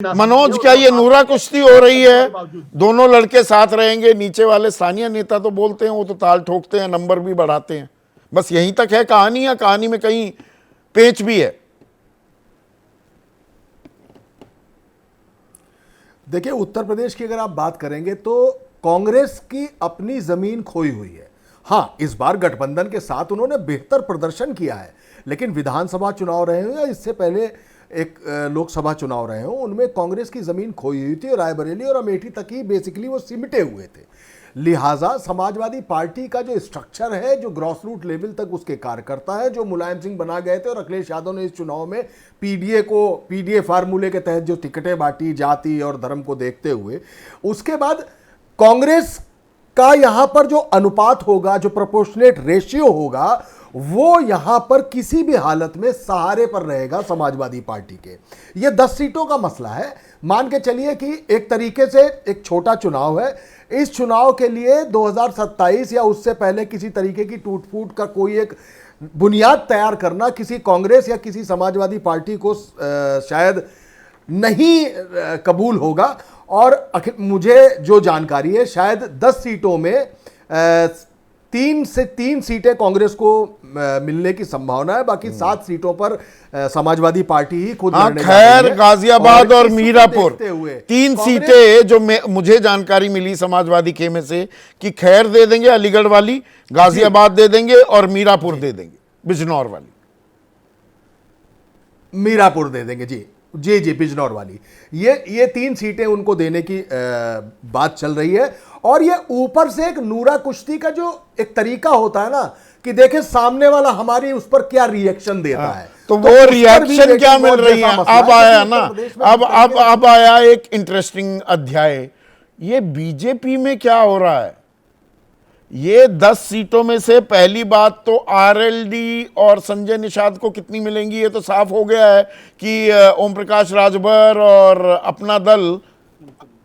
मनोज, क्या ये नूरा कुश्ती हो रही है? दोनों लड़के साथ रहेंगे। नीचे वाले स्थानीय नेता तो बोलते हैं, वो तो ताल ठोकते हैं, नंबर भी बढ़ाते हैं। बस यहीं तक है कहानी, या कहानी में कहीं पेच भी है? देखिए, उत्तर प्रदेश की अगर आप बात करेंगे तो कांग्रेस की अपनी जमीन खोई हुई है। हाँ, इस बार गठबंधन के साथ उन्होंने बेहतर प्रदर्शन किया है, लेकिन विधानसभा चुनाव रहे हो या इससे पहले एक लोकसभा चुनाव रहे हो, उनमें कांग्रेस की जमीन खोई हुई थी। रायबरेली और अमेठी तक ही बेसिकली वो सिमटे हुए थे। लिहाजा समाजवादी पार्टी का जो स्ट्रक्चर है, जो ग्रॉस रूट लेवल तक उसके कार्यकर्ता है, जो मुलायम सिंह बना गए थे और अखिलेश यादव ने इस चुनाव में पीडीए फार्मूले के तहत जो टिकटें बांटी जाति और धर्म को देखते हुए, उसके बाद कांग्रेस का यहां पर जो अनुपात होगा, जो प्रोपोर्शनेट रेशियो होगा, वो यहां पर किसी भी हालत में सहारे पर रहेगा समाजवादी पार्टी के। ये 10 सीटों का मसला है। मान के चलिए कि एक तरीके से एक छोटा चुनाव है। इस चुनाव के लिए 2027 या उससे पहले किसी तरीके की टूट फूट का कोई एक बुनियाद तैयार करना किसी कांग्रेस या किसी समाजवादी पार्टी को शायद नहीं कबूल होगा। और मुझे जो जानकारी है, शायद 10 सीटों में 3 सीटें कांग्रेस को मिलने की संभावना है। बाकी 7 सीटों पर समाजवादी पार्टी ही खुद लड़ने जा रही है। खैर, गाजियाबाद और मीरापुर 3 सीटें जो मुझे जानकारी मिली समाजवादी खेमे से कि खैर दे देंगे अलीगढ़ वाली, गाजियाबाद दे देंगे और मीरापुर दे देंगे, बिजनौर वाली। मीरापुर दे देंगे जी जी जी, बिजनौर वाली। ये 3 सीटें उनको देने की बात चल रही है। और ये ऊपर से एक नूरा कुश्ती का जो एक तरीका होता है ना, कि देखें सामने वाला हमारी उस पर क्या रिएक्शन देता है, तो वो रिएक्शन क्या मिल रही है। अब आया ना, अब आया एक इंटरेस्टिंग अध्याय। ये बीजेपी में क्या हो रहा है। ये 10 सीटों में से पहली बात तो आरएलडी और संजय निषाद को कितनी मिलेंगी, ये तो साफ हो गया है कि ओम प्रकाश राजभर और अपना दल,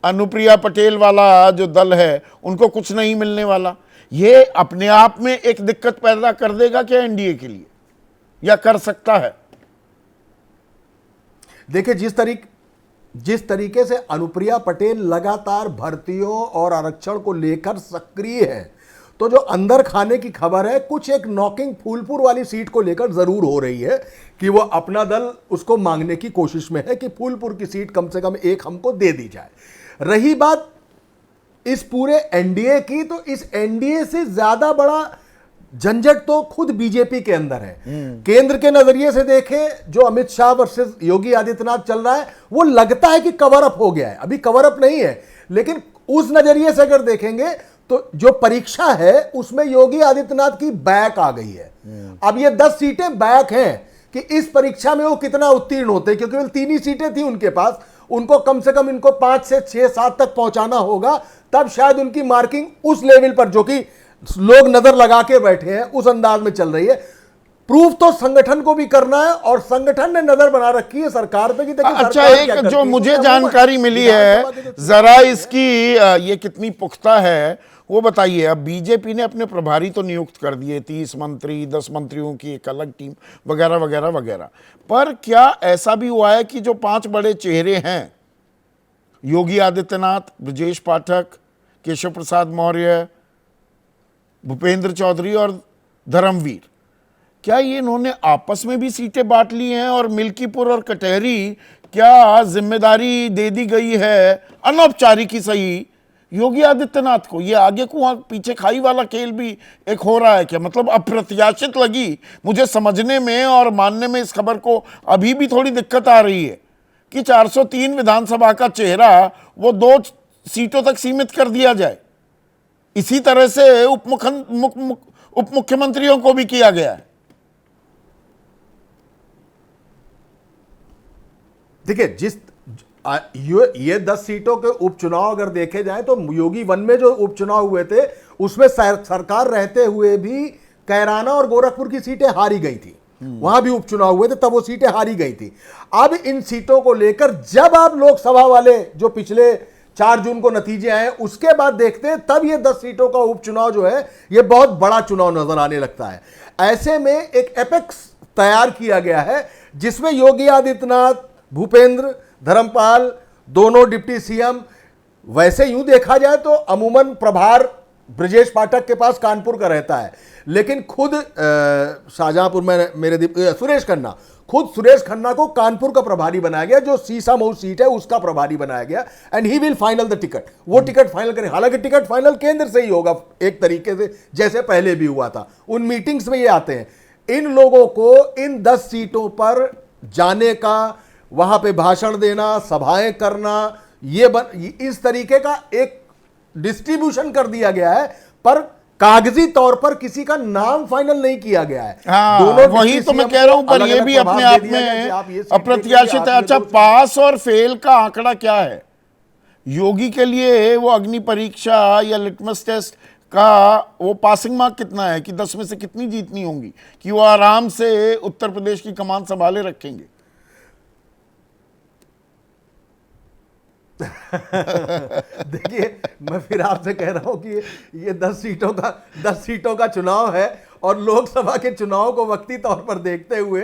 अनुप्रिया पटेल वाला जो दल है, उनको कुछ नहीं मिलने वाला। ये अपने आप में एक दिक्कत पैदा कर देगा क्या एनडीए के लिए, या कर सकता है? देखिए, जिस तरीके से अनुप्रिया पटेल लगातार भर्तियों और आरक्षण को लेकर सक्रिय है, तो जो अंदर खाने की खबर है, कुछ एक नॉकिंग फूलपुर वाली सीट को लेकर जरूर हो रही है कि वो अपना दल उसको मांगने की कोशिश में है कि फूलपुर की सीट कम से कम एक हमको दे दी जाए। रही बात इस पूरे एनडीए की, तो इस एनडीए से ज्यादा बड़ा झंझट तो खुद बीजेपी के अंदर है। केंद्र के नजरिए से देखें, जो अमित शाह वर्सेस योगी आदित्यनाथ चल रहा है, वो लगता है कि कवर अप हो गया है। अभी कवर अप नहीं है, लेकिन उस नजरिए से अगर देखेंगे तो जो परीक्षा है उसमें योगी आदित्यनाथ की बैक आ गई है। अब ये 10 सीटें बैक हैं कि इस परीक्षा में वो कितना उत्तीर्ण होते हैं, क्योंकि 3 ही सीटें थी उनके पास। उनको कम से कम इनको 5 से 6 7 तक पहुंचाना होगा, तब शायद उनकी मार्किंग उस लेवल पर, जो कि लोग नजर लगा के बैठे हैं, उस अंदाज में चल रही है। प्रूफ तो संगठन को भी करना है, और संगठन ने नजर बना रखी है सरकार पे कि देखिए। अच्छा, एक जो मुझे जानकारी मिली है, जरा इसकी ये कितनी पुख्ता है वो बताइए। अब बीजेपी ने अपने प्रभारी तो नियुक्त कर दिए, 30 मंत्री, 10 मंत्रियों की एक अलग टीम वगैरह वगैरह वगैरह, पर क्या ऐसा भी हुआ है कि जो 5 बड़े चेहरे हैं, योगी आदित्यनाथ, ब्रजेश पाठक, केशव प्रसाद मौर्य, भूपेंद्र चौधरी और धर्मवीर, क्या ये इन्होंने आपस में भी सीटें बांट ली हैं, और मिल्कीपुर और कटहरी क्या जिम्मेदारी दे दी गई है अनौपचारिक ही सही योगी आदित्यनाथ को? ये आगे कुआं पीछे खाई वाला खेल भी एक हो रहा है क्या? मतलब अप्रत्याशित लगी मुझे समझने में और मानने में इस खबर को। अभी भी थोड़ी दिक्कत आ रही है कि 403 विधानसभा का चेहरा वो 2 सीटों तक सीमित कर दिया जाए। इसी तरह से उप मुख्यमंत्रियों को भी किया गया है। देखिए, ये 10 सीटों के उपचुनाव अगर देखे जाए, तो योगी 1 में जो उपचुनाव हुए थे, उसमें सरकार रहते हुए भी कैराना और गोरखपुर की सीटें हारी गई थी। वहां भी उपचुनाव हुए थे, तब वो सीटें हारी गई थी। अब इन सीटों को लेकर जब आप लोकसभा वाले जो पिछले 4 जून को नतीजे आए, उसके बाद देखते हैं, तब ये 10 सीटों का उपचुनाव जो है, ये बहुत बड़ा चुनाव नजर आने लगता है। ऐसे में एक एपेक्स तैयार किया गया है, जिसमें योगी आदित्यनाथ, भूपेंद्र, धर्मपाल दोनों डिप्टी सीएम, वैसे यूं देखा जाए तो अमूमन प्रभार ब्रजेश पाठक के पास कानपुर का रहता है, लेकिन खुद शाहजहांपुर में सुरेश खन्ना को कानपुर का प्रभारी बनाया गया, जो सीसा मऊ सीट है उसका प्रभारी बनाया गया, and he will final the ticket. वो टिकट फाइनल करें, हालांकि टिकट फाइनल केंद्र से ही होगा एक तरीके से, जैसे पहले भी हुआ था। उन मीटिंग्स में ये आते हैं। इन लोगों को इन 10 सीटों पर जाने का, वहां पे भाषण देना, सभाएं करना, इस तरीके का एक डिस्ट्रीब्यूशन कर दिया गया है, पर कागजी तौर पर किसी का नाम फाइनल नहीं किया गया है। हाँ, वही तो मैं कह रहा हूं, पर ये भी अपने आप में अप्रत्याशित है। अच्छा, पास और फेल का आंकड़ा क्या है योगी के लिए? वो अग्नि परीक्षा या लिटमस टेस्ट का वो पासिंग मार्क कितना है कि 10 में से कितनी जीतनी होंगी कि वो आराम से उत्तर प्रदेश की कमान संभाले रखेंगे? देखिए, मैं फिर आपसे कह रहा हूं कि ये 10 सीटों का चुनाव है, और लोकसभा के चुनाव को वक्ती तौर पर देखते हुए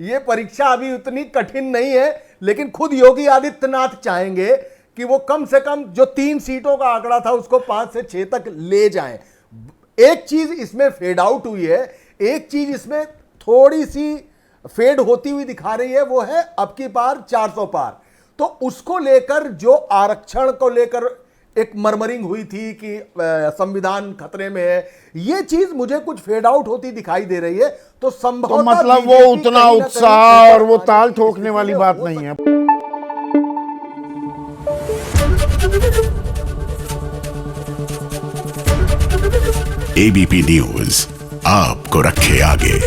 ये परीक्षा अभी उतनी कठिन नहीं है, लेकिन खुद योगी आदित्यनाथ चाहेंगे कि वो कम से कम जो 3 सीटों का आंकड़ा था उसको 5 से 6 तक ले जाएं। एक चीज इसमें फेड आउट हुई है, एक चीज इसमें थोड़ी सी फेड होती हुई दिखा रही है, वो है अब की बार 400 पार। तो उसको लेकर जो आरक्षण को लेकर एक मरमरिंग हुई थी कि संविधान खतरे में है, ये चीज मुझे कुछ फेड आउट होती दिखाई दे रही है। तो संभवतः तो मतलब वो उतना उत्साह और वो ताल ठोकने वाली बात नहीं है। एबीपी न्यूज आपको रखे आगे।